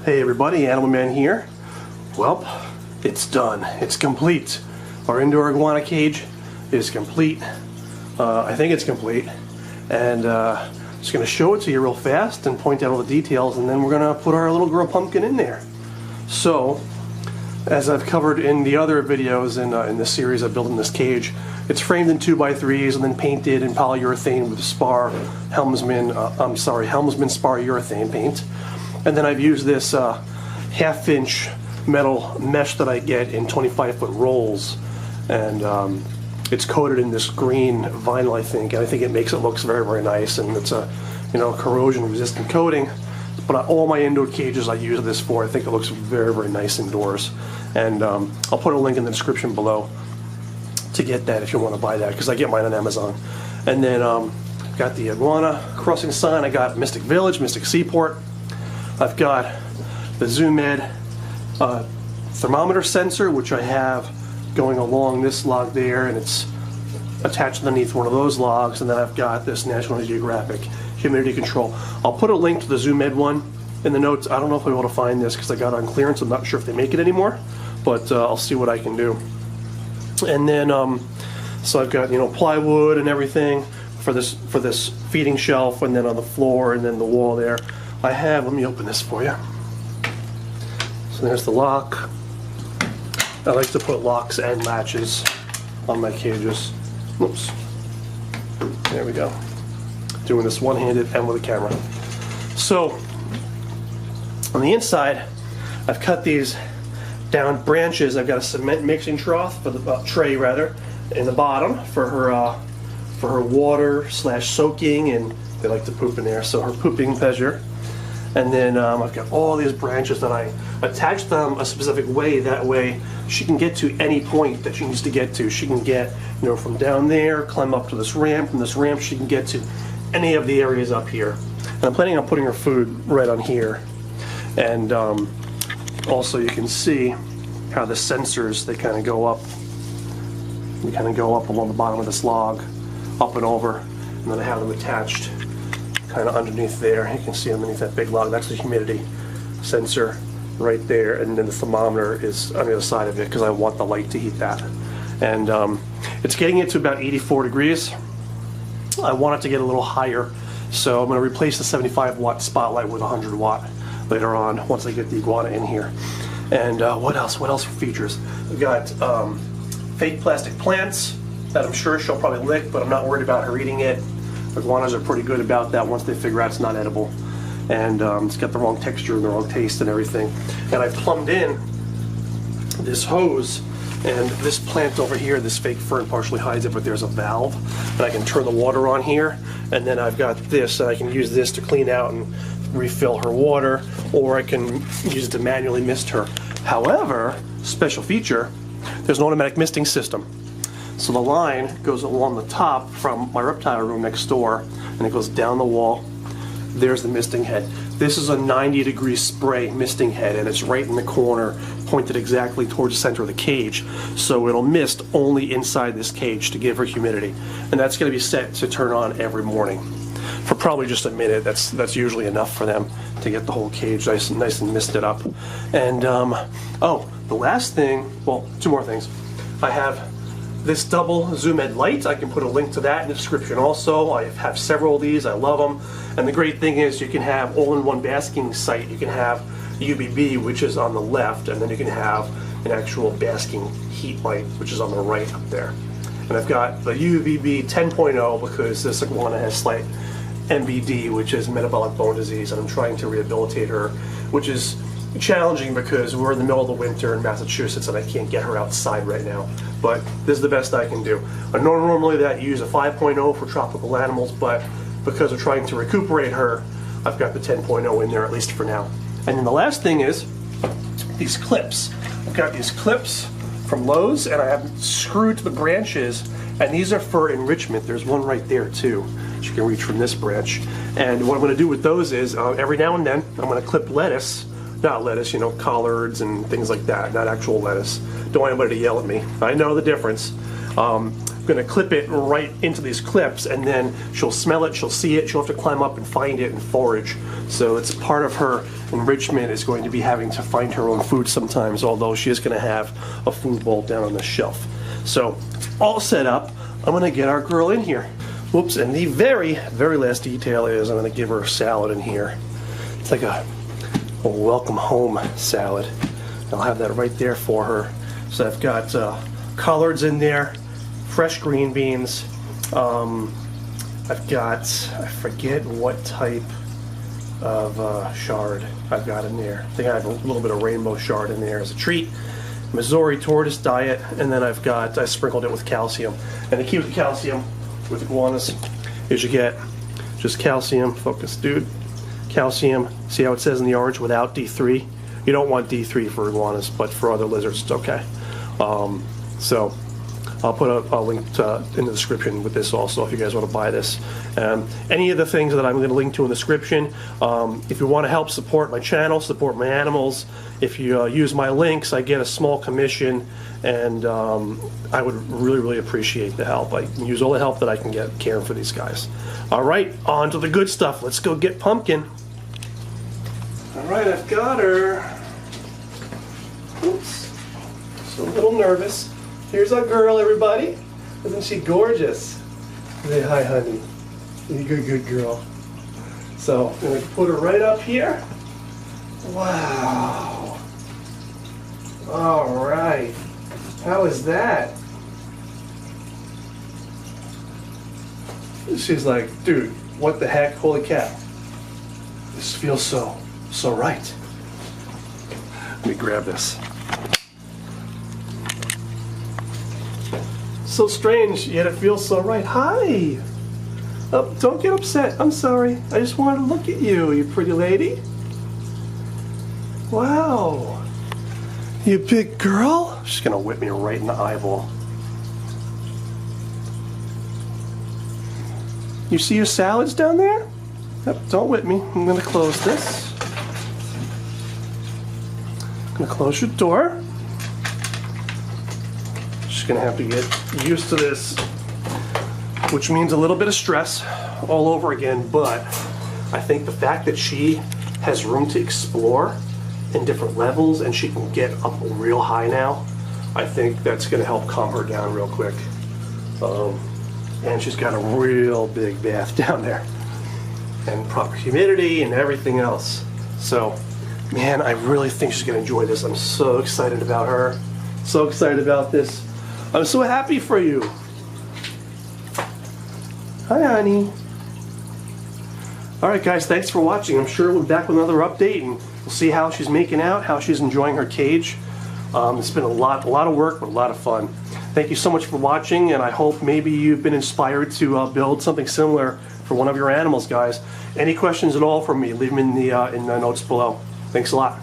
Hey everybody, Animal Man here. Well, it's done. It's complete. Our indoor iguana cage is complete. I think it's complete. And just going to show it to you real fast and point out all the details, and then we're going to put our little girl Pumpkin in there. So, as I've covered in the other videos in this series of building this cage, it's framed in 2x3s and then painted in polyurethane with Helmsman spar urethane paint. And then I've used this half-inch metal mesh that I get in 25-foot rolls, and it's coated in this green vinyl, I think, and I think it makes it look very, very nice. And it's a corrosion-resistant coating. But all my indoor cages I use this for. I think it looks very, very nice indoors. And I'll put a link in the description below to get that if you want to buy that, because I get mine on Amazon. And then got the iguana crossing sign. I got Mystic Village, Mystic Seaport. I've got the ZoomEd thermometer sensor, which I have going along this log there, and it's attached underneath one of those logs. And then I've got this National Geographic humidity control. I'll put a link to the ZoomEd one in the notes. I don't know if I'll be able to find this because I got it on clearance. I'm not sure if they make it anymore, but I'll see what I can do. And then, so I've got plywood and everything for this feeding shelf, and then on the floor, and then the wall there. I have, let me open this for you. So there's the lock. I like to put locks and latches on my cages. Oops. There we go. Doing this one-handed and with a camera. So on the inside, I've cut these down branches. I've got a cement mixing trough for the tray rather in the bottom for her water / soaking, and they like to poop in there, so her pooping pleasure. And then I've got all these branches that I attach them a specific way. That way she can get to any point that she needs to get to. She can get, from down there, climb up to this ramp. From this ramp, she can get to any of the areas up here. And I'm planning on putting her food right on here. And also you can see how the sensors, they kind of go up. They kind of go up along the bottom of this log, up and over. And then I have them attached kind of underneath there. You can see underneath that big log. That's the humidity sensor right there, and then the thermometer is on the other side of it because I want the light to heat that. And it's getting it to about 84 degrees. I want it to get a little higher, so I'm going to replace the 75-watt spotlight with a 100-watt later on once I get the iguana in here. And what else? What else for features? We've got fake plastic plants that I'm sure she'll probably lick, but I'm not worried about her eating it. Iguanas are pretty good about that once they figure out it's not edible. And it's got the wrong texture and the wrong taste and everything. And I plumbed in this hose, and this plant over here, this fake fern partially hides it, but there's a valve, and I can turn the water on here. And then I've got this, and I can use this to clean out and refill her water, or I can use it to manually mist her. However, special feature, there's an automatic misting system. So the line goes along the top from my reptile room next door, and it goes down the wall. There's the misting head. This is a 90-degree spray misting head, and it's right in the corner, pointed exactly towards the center of the cage. So it'll mist only inside this cage to give her humidity. And that's going to be set to turn on every morning for probably just a minute. That's usually enough for them to get the whole cage nice and misted up. And oh, the last thing, well, two more things. I have this double ZoomEd light. I can put a link to that in the description also. I have several of these. I love them. And the great thing is you can have all-in-one basking site. You can have UVB, which is on the left, and then you can have an actual basking heat light, which is on the right up there. And I've got the UVB 10.0 because this iguana has slight MBD, which is metabolic bone disease, and I'm trying to rehabilitate her, which is challenging because we're in the middle of the winter in Massachusetts and I can't get her outside right now. But this is the best I can do. I normally use a 5.0 for tropical animals, but because we're trying to recuperate her, I've got the 10.0 in there, at least for now. And then the last thing is these clips. I've got these clips from Lowe's, and I have them screwed to the branches, and these are for enrichment. There's one right there too. You can reach from this branch. And what I'm going to do with those is every now and then I'm going to clip lettuce. Not lettuce, collards and things like that, not actual lettuce. Don't want anybody to yell at me. I know the difference. going to clip it right into these clips, and then she'll smell it, she'll see it, she'll have to climb up and find it and forage. So it's part of her enrichment is going to be having to find her own food sometimes, although she is going to have a food bowl down on the shelf. So all set up. I'm going to get our girl in here. Whoops, and the very, very last detail is I'm going to give her a salad in here. It's like a welcome home salad. I'll have that right there for her. So I've got collards in there, fresh green beans. I've got, I forget what type of chard I've got in there. I think I have a little bit of rainbow chard in there as a treat. Missouri tortoise diet, and then I sprinkled it with calcium. And the key with the calcium with iguanas is you get just calcium, focus dude, calcium, see how it says in the orange without D3? You don't want D3 for iguanas, but for other lizards it's okay. So I'll put a link in the description with this also if you guys want to buy this. Any of the things that I'm going to link to in the description, if you want to help support my channel, support my animals, if you use my links, I get a small commission, and I would really, really appreciate the help. I can use all the help that I can get caring for these guys. All right, on to the good stuff. Let's go get Pumpkin. All right, I've got her. Oops, just a little nervous. Here's our girl, everybody. Isn't she gorgeous? Say hi, honey. You're a good girl. So I'm going to put her right up here. Wow. All right. How is that? She's like, dude, what the heck? Holy cow. This feels so right. Let me grab this. So strange, yet it feels so right. Hi! Oh, don't get upset. I'm sorry. I just wanted to look at you, you pretty lady. Wow. You big girl? She's gonna whip me right in the eyeball. You see your salads down there? Yep, don't whip me. I'm gonna close this. I'm gonna close your door. Gonna have to get used to this, which means a little bit of stress all over again, but I think the fact that she has room to explore in different levels and she can get up real high now, I think that's gonna help calm her down real quick. And she's got a real big bath down there and proper humidity and everything else. So man, I really think she's gonna enjoy this. I'm so excited about her, so excited about this. I'm so happy for you. Hi, honey. All right, guys, thanks for watching. I'm sure we'll be back with another update, and we'll see how she's making out, how she's enjoying her cage. It's been a lot of work, but a lot of fun. Thank you so much for watching, and I hope maybe you've been inspired to build something similar for one of your animals, guys. Any questions at all from me, leave them in the notes below. Thanks a lot.